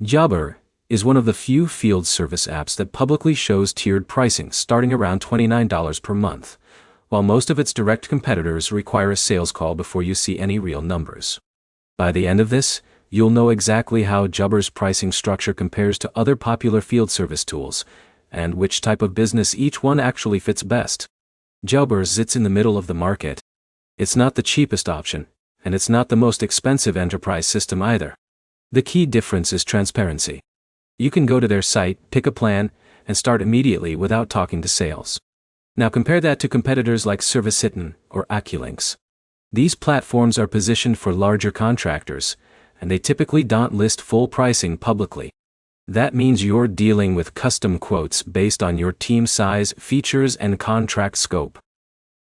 Jobber is one of the few field service apps that publicly shows tiered pricing starting around $29 per month, while most of its direct competitors require a sales call before you see any real numbers. By the end of this, you'll know exactly how Jobber's pricing structure compares to other popular field service tools, and which type of business each one actually fits best. Jobber sits in the middle of the market. It's not the cheapest option, and it's not the most expensive enterprise system either. The key difference is transparency. You can go to their site, pick a plan, and start immediately without talking to sales. Now compare that to competitors like ServiceTitan or Acculinks. These platforms are positioned for larger contractors, and they typically don't list full pricing publicly. That means you're dealing with custom quotes based on your team size, features, and contract scope.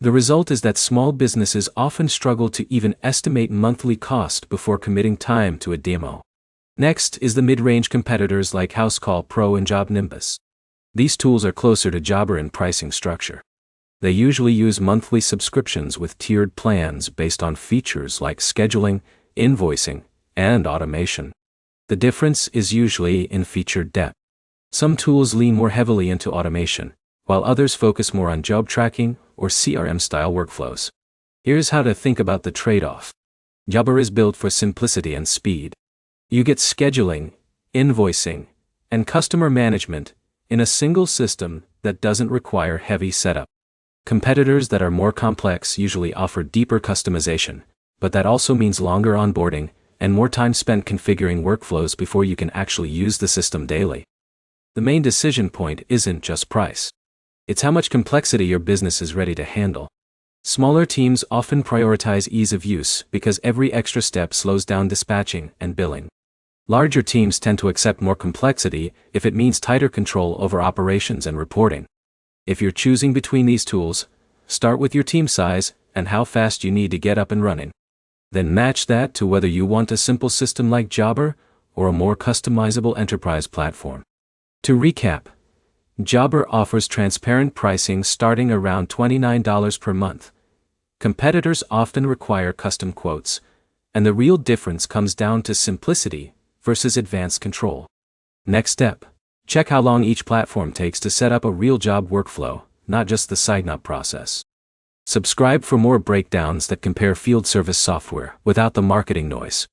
The result is that small businesses often struggle to even estimate monthly cost before committing time to a demo. Next is the mid-range competitors like Housecall Pro and JobNimbus. These tools are closer to Jobber in pricing structure. They usually use monthly subscriptions with tiered plans based on features like scheduling, invoicing, and automation. The difference is usually in feature depth. Some tools lean more heavily into automation, while others focus more on job tracking or CRM-style workflows. Here's how to think about the trade-off. Jobber is built for simplicity and speed. You get scheduling, invoicing, and customer management in a single system that doesn't require heavy setup. Competitors that are more complex usually offer deeper customization, but that also means longer onboarding and more time spent configuring workflows before you can actually use the system daily. The main decision point isn't just price. It's how much complexity your business is ready to handle. Smaller teams often prioritize ease of use because every extra step slows down dispatching and billing. Larger teams tend to accept more complexity if it means tighter control over operations and reporting. If you're choosing between these tools, start with your team size and how fast you need to get up and running. Then match that to whether you want a simple system like Jobber or a more customizable enterprise platform. To recap, Jobber offers transparent pricing starting around $29 per month. Competitors often require custom quotes, and the real difference comes down to simplicity versus advanced control. Next step, check how long each platform takes to set up a real job workflow, not just the sign-up process. Subscribe for more breakdowns that compare field service software without the marketing noise.